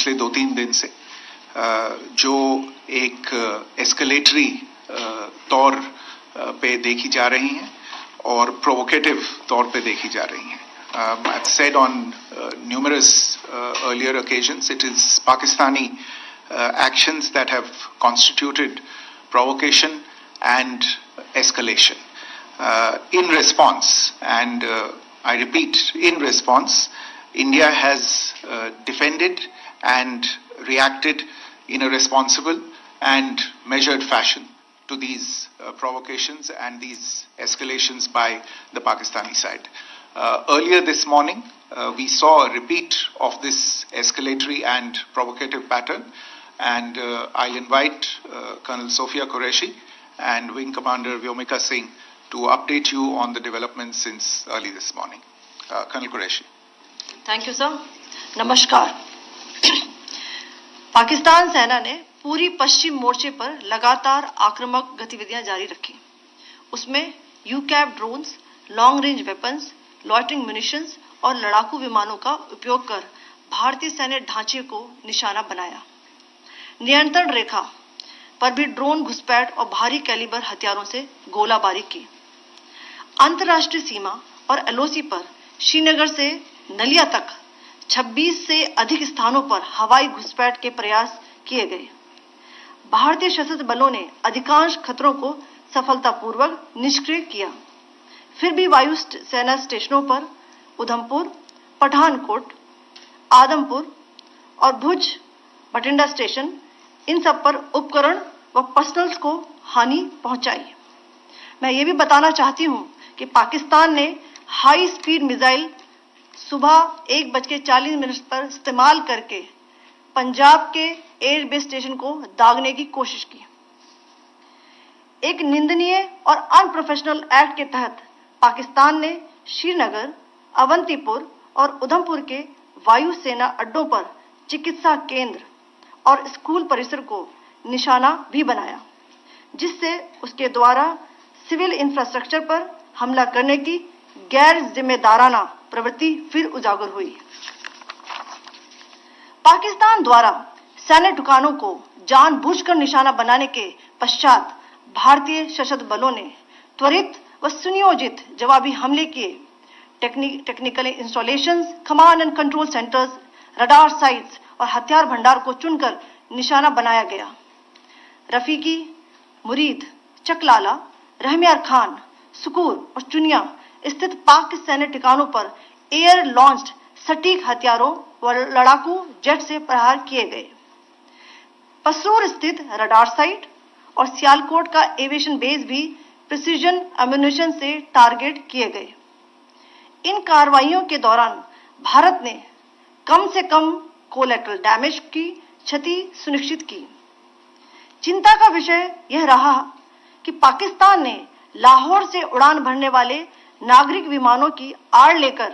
पिछले 2-3 दिन से जो एक एस्केलेटरी तौर पे देखी जा रही हैं और प्रोवोकेटिव तौर पे देखी जा रही हैं. I've said on numerous earlier occasions, it is Pakistani actions that have constituted provocation and escalation. In response, and I repeat, in response, India has defended and reacted in a responsible and measured fashion to these provocations and these escalations by the Pakistani side. Earlier this morning, we saw a repeat of this escalatory and provocative pattern, and I'll invite Colonel Sophia Qureshi and Wing Commander Vyomika Singh to update you on the developments since early this morning. Colonel Qureshi. Thank you, sir. नमस्कार. पाकिस्तान सेना ने पूरी पश्चिम मोर्चे पर लगातार आक्रामक गतिविधियां जारी रखी. उसमें यूकैप drones, long range weapons, loitering munitions और लड़ाकू विमानों का उपयोग कर भारतीय सैन्य ढांचे को निशाना बनाया. नियंत्रण रेखा पर भी ड्रोन घुसपैठ और भारी कैलिबर हथियारों से गोलाबारी की. अंतर्राष्ट्रीय सीमा और एलओसी पर श्रीनगर से नलिया तक 26 से अधिक स्थानों पर हवाई घुसपैठ के प्रयास किए गए. भारतीय सशस्त्र बलों ने अधिकांश खतरों को सफलतापूर्वक निष्क्रिय किया. फिर भी वायु सेना स्टेशनों पर उधमपुर, पठानकोट, आदमपुर और भुज बठिंडा स्टेशन, इन सब पर उपकरण व पर्सनल्स को हानि पहुंचाई. मैं ये भी बताना चाहती हूं कि पाकिस्तान ने हाई स्पीड मिसाइल सुबह 1:40 पर इस्तेमाल करके पंजाब के एयरबेस स्टेशन को दागने की कोशिश की. एक निंदनीय और अनप्रोफेशनल एक्ट के तहत पाकिस्तान ने श्रीनगर, अवंतीपुर और उधमपुर के वायु सेना अड्डों पर चिकित्सा केंद्र और स्कूल परिसर को निशाना भी बनाया, जिससे उसके द्वारा सिविल इंफ्रास्ट्रक्चर पर हमला करने की गैर जिम्मेदाराना प्रवृत्ति फिर उजागर हुई. पाकिस्तान द्वारा सैन्य ठिकानों को जानबूझकर निशाना बनाने के पश्चात भारतीय सशस्त्र बलों ने त्वरित व सुनियोजित जवाबी हमले किए. Technical installations, command and control centres, radar sites और हथियार भंडार को चुनकर निशाना बनाया गया. रफीकी, मुरीद, चकलाला, रहमियार खान, सुकूर और चुनिया स्थित पाक सैन्य ठिकानों पर एयर लॉन्च्ड सटीक हथियारों व लड़ाकू जेट से प्रहार किए गए. पसरूर स्थित रडार साइट और सियालकोट का एविएशन बेस भी प्रिसीजन एम्यूनिशन से टारगेट किए गए. इन कार्रवाइयों के दौरान भारत ने कम से कम कोलैटरल डैमेज की क्षति सुनिश्चित की. चिंता का विषय यह रहा कि पाकिस्तान ने लाहौर से उड़ान भरने वाले नागरिक विमानों की आड़ लेकर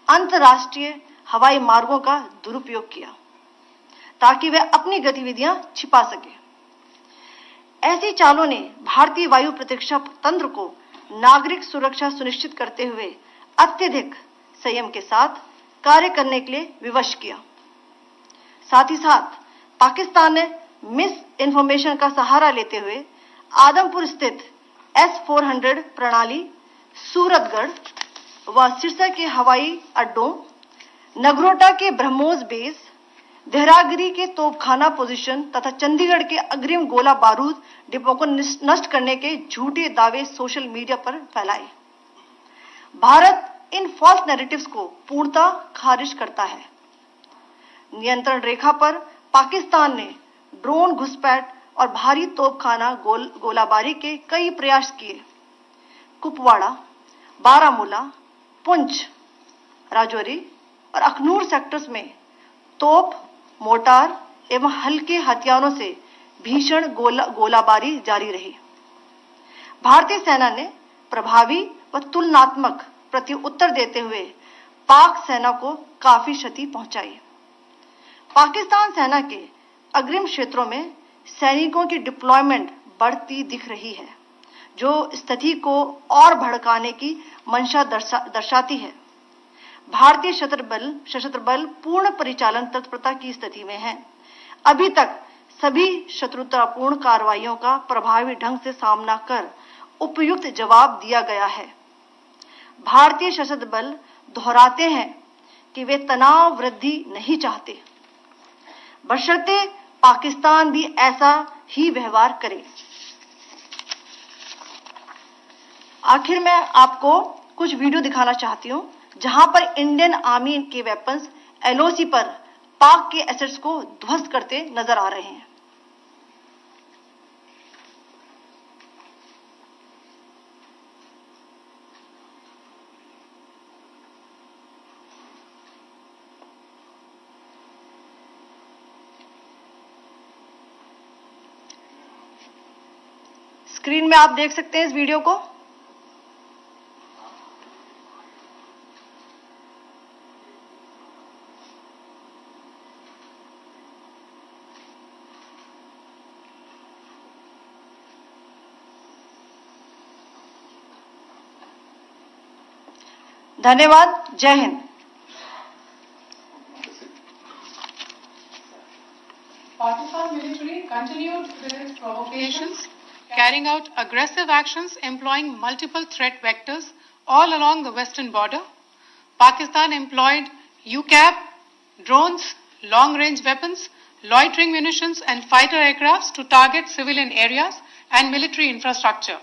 अंतर्राष्ट्रीय हवाई मार्गों का दुरुपयोग किया ताकि वे अपनी गतिविधियां छिपा सके. ऐसी चालों ने भारतीय वायु प्रतिरक्षा तंत्र को नागरिक सुरक्षा सुनिश्चित करते हुए अत्यधिक संयम के साथ कार्य करने के लिए विवश किया. साथ ही साथ पाकिस्तान ने मिस इन्फॉर्मेशन का सहारा लेते हुए आदमपुर स्थित S-400 प्रणाली, सूरतगढ़ व सिरसा के हवाई अड्डों, नगरोटा के ब्रह्मोस बेस, देहरागिरी के तोपखाना पोजीशन तथा चंडीगढ़ के अग्रिम गोला बारूद डिपो को नष्ट करने के झूठे दावे सोशल मीडिया पर फैलाए. भारत इन फॉल्स नैरेटिव्स को पूर्णतः खारिज करता है. नियंत्रण रेखा पर पाकिस्तान ने ड्रोन घुसपैठ और भारी तोपखाना गोलाबारी के कई प्रयास किए. कुपवाड़ा, बारामूला, पुंछ, राजौरी और अखनूर सेक्टर्स में तोप, मोर्टार एवं हल्के हथियारों से भीषण गोलाबारी जारी रही. भारतीय सेना ने प्रभावी व तुलनात्मक प्रत्युत्तर देते हुए पाक सेना को काफी क्षति पहुंचाई. पाकिस्तान सेना के अग्रिम क्षेत्रों में सैनिकों की डिप्लॉयमेंट बढ़ती दिख रही है, जो स्थिति को और भड़काने की मंशा दर्शाती है. भारतीय सशस्त्र बल पूर्ण परिचालन तत्परता की स्थिति में है। अभी तक सभी शत्रुतापूर्ण कार्रवाइयों का प्रभावी ढंग से सामना कर उपयुक्त जवाब दिया गया है। भारतीय सशस्त्र बल दोहराते हैं कि वे तनाव वृद्धि नहीं चाहते, बशर्ते पाकिस्तान भी ऐसा ही व्यवहार करे। आखिर मैं आपको कुछ वीडियो दिखाना चाहती हूं जहां पर इंडियन आर्मी के वेपन्स एलओसी पर पाक के एसेट्स को ध्वस्त करते नजर आ रहे हैं। स्क्रीन में आप देख सकते हैं इस वीडियो को। धन्यवाद। जय Hind. Pakistan military continued with its provocations, carrying out aggressive actions employing multiple threat vectors all along the western border. Pakistan employed UCAP, drones, long-range weapons, loitering munitions and fighter aircrafts to target civilian areas and military infrastructure.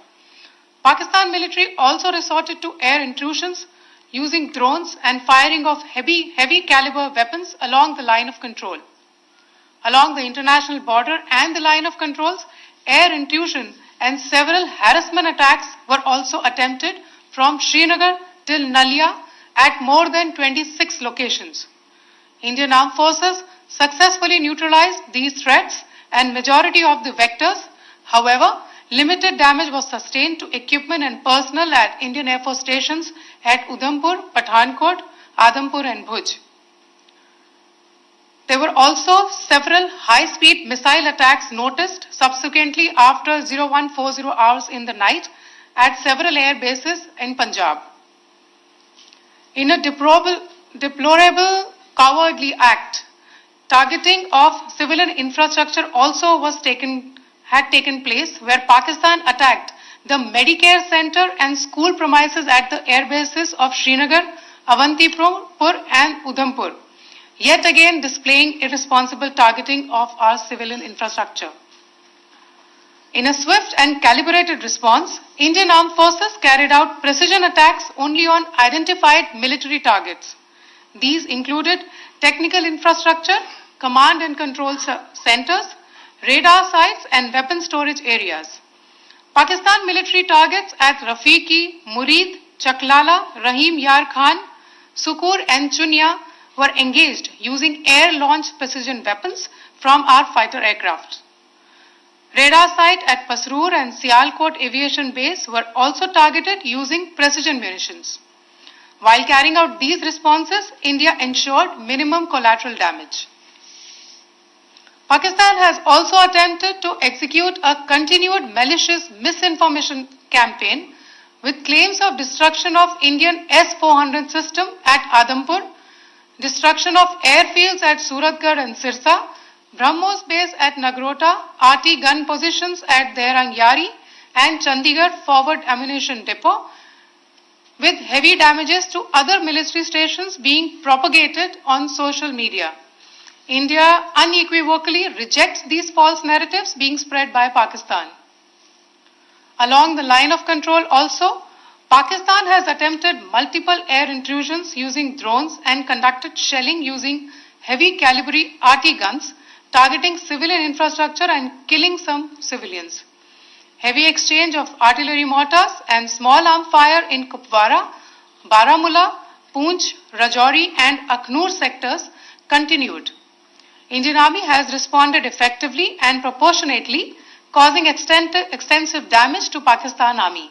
Pakistan military also resorted to air intrusions using drones and firing of heavy caliber weapons along the line of control. Along the international border and the line of controls, air intrusion and several harassment attacks were also attempted from Srinagar till Nalia at more than 26 locations. Indian Armed Forces successfully neutralized these threats and majority of the vectors. However, limited damage was sustained to equipment and personnel at Indian Air Force stations at Udhampur, Pathankot, Adampur and Bhuj. There were also several high-speed missile attacks noticed subsequently after 0140 hours in the night at several air bases in Punjab. In a deplorable cowardly act, targeting of civilian infrastructure also had taken place, where Pakistan attacked the Medicare Center and school premises at the air bases of Srinagar, Avantipur and Udhampur, yet again displaying irresponsible targeting of our civilian infrastructure. In a swift and calibrated response, Indian Armed Forces carried out precision attacks only on identified military targets. These included technical infrastructure, command and control centers, radar sites and weapon storage areas. Pakistan military targets at Rafiqi, Murid, Chaklala, Rahim Yar Khan, Sukur and Chunya were engaged using air-launched precision weapons from our fighter aircraft. Radar site at Pasroor and Sialkot Aviation Base were also targeted using precision munitions. While carrying out these responses, India ensured minimum collateral damage. Pakistan has also attempted to execute a continued malicious misinformation campaign with claims of destruction of Indian S-400 system at Adampur, destruction of airfields at Suratgarh and Sirsa, BrahMos base at Nagrota, RT gun positions at Dehrangyari and Chandigarh forward ammunition depot, with heavy damages to other military stations being propagated on social media. India unequivocally rejects these false narratives being spread by Pakistan. Along the line of control also, Pakistan has attempted multiple air intrusions using drones and conducted shelling using heavy caliber RT guns, targeting civilian infrastructure and killing some civilians. Heavy exchange of artillery mortars and small arm fire in Kupwara, Baramulla, Poonch, Rajouri and Akhnur sectors continued. Indian Army has responded effectively and proportionately, causing extensive damage to Pakistan Army.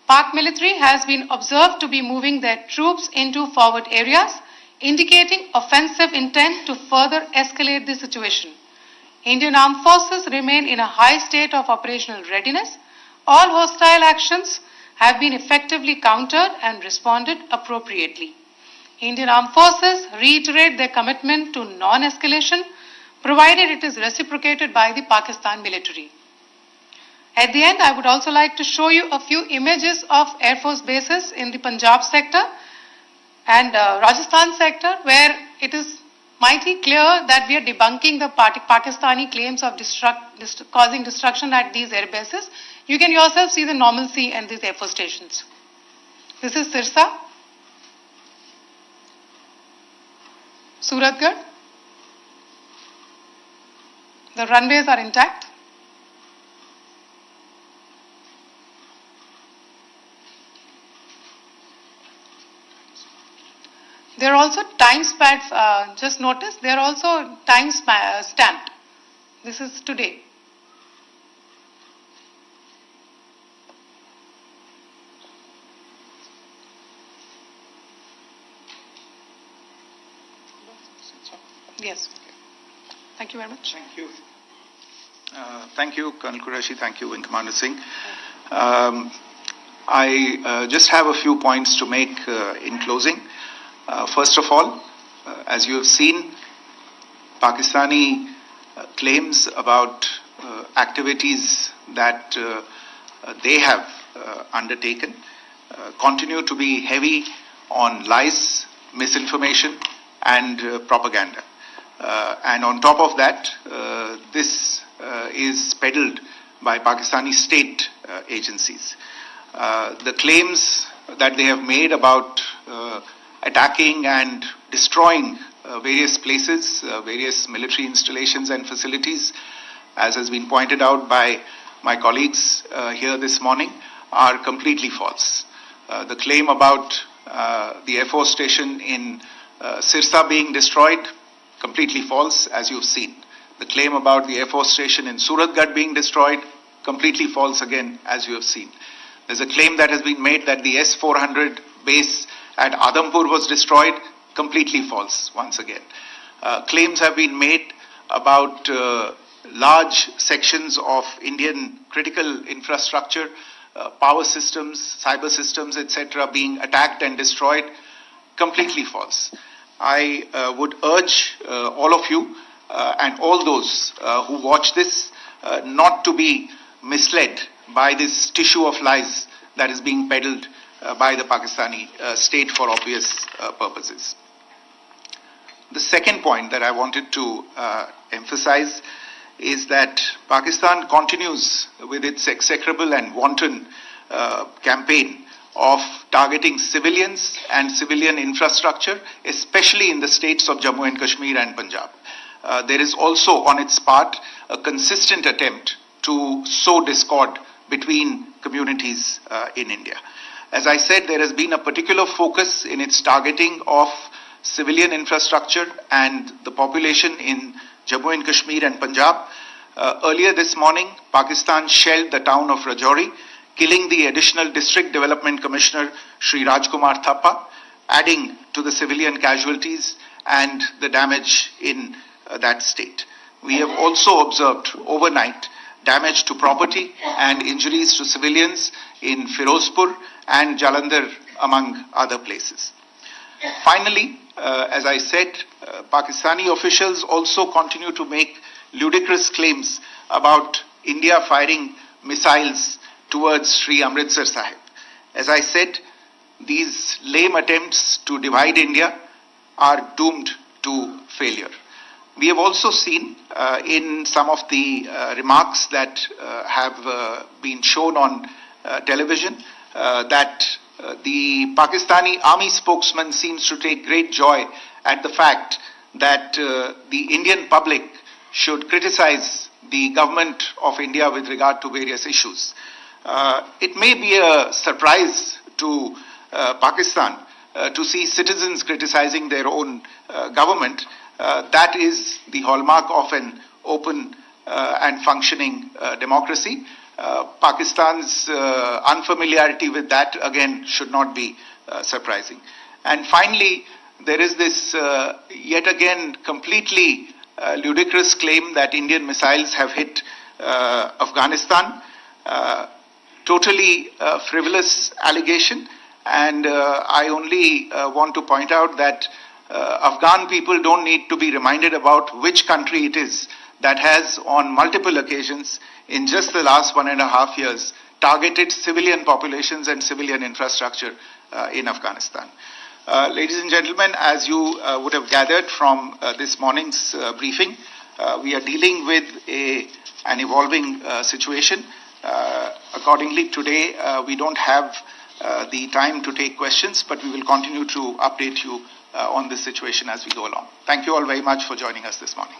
Pak military has been observed to be moving their troops into forward areas, indicating offensive intent to further escalate the situation. Indian Armed Forces remain in a high state of operational readiness. All hostile actions have been effectively countered and responded appropriately. Indian Armed Forces reiterate their commitment to non-escalation, provided it is reciprocated by the Pakistan military. At the end, I would also like to show you a few images of Air Force bases in the Punjab sector and Rajasthan sector, where it is mighty clear that we are debunking the Pakistani claims of causing destruction at these air bases. You can yourself see the normalcy in these Air Force stations. This is Sirsa, Suratgarh. The runways are intact. There are also time stamps, just notice, they are also time stamped. This is today. Yes. Thank you very much. Thank you. Thank you, Colonel Qureshi. Thank you, Wing Commander Singh. I just have a few points to make in closing. First of all, as you have seen, Pakistani claims about activities that they have undertaken continue to be heavy on lies, misinformation, and propaganda. And on top of that, this is peddled by Pakistani state agencies. The claims that they have made about attacking and destroying various places, various military installations and facilities, as has been pointed out by my colleagues here this morning, are completely false. The claim about the Air Force station in Sirsa being destroyed, completely false, as you've seen. The claim about the Air Force station in Suratgarh being destroyed, completely false again, as you have seen. There's a claim that has been made that the S-400 base at Adampur was destroyed, completely false once again. Claims have been made about large sections of Indian critical infrastructure, power systems, cyber systems, etc. being attacked and destroyed, completely false. I would urge all of you and all those who watch this not to be misled by this tissue of lies that is being peddled by the Pakistani state for obvious purposes. The second point that I wanted to emphasize is that Pakistan continues with its execrable and wanton campaign of targeting civilians and civilian infrastructure, especially in the states of Jammu and Kashmir and Punjab. There is also on its part a consistent attempt to sow discord between communities in India. As I said, there has been a particular focus in its targeting of civilian infrastructure and the population in Jammu and Kashmir and Punjab. Earlier this morning, Pakistan shelled the town of Rajouri, killing the additional District Development Commissioner, Shri Rajkumar Thappa, adding to the civilian casualties and the damage in that state. We have also observed overnight damage to property and injuries to civilians in Firozpur and Jalandhar, among other places. Finally, as I said, Pakistani officials also continue to make ludicrous claims about India firing missiles towards Sri Amritsar Sahib. As I said, these lame attempts to divide India are doomed to failure. We have also seen in some of the remarks that have been shown on television that the Pakistani army spokesman seems to take great joy at the fact that the Indian public should criticize the government of India with regard to various issues. It may be a surprise to Pakistan to see citizens criticizing their own government. That is the hallmark of an open and functioning democracy. Pakistan's unfamiliarity with that, again, should not be surprising. And finally, there is this yet again completely ludicrous claim that Indian missiles have hit Afghanistan. Totally frivolous allegation, And I only want to point out that Afghan people don't need to be reminded about which country it is that has on multiple occasions in just the last 1.5 years targeted civilian populations and civilian infrastructure in Afghanistan. Ladies and gentlemen, as you would have gathered from this morning's briefing, we are dealing with an evolving situation. Accordingly, today we don't have the time to take questions, but we will continue to update you on this situation as we go along. Thank you all very much for joining us this morning.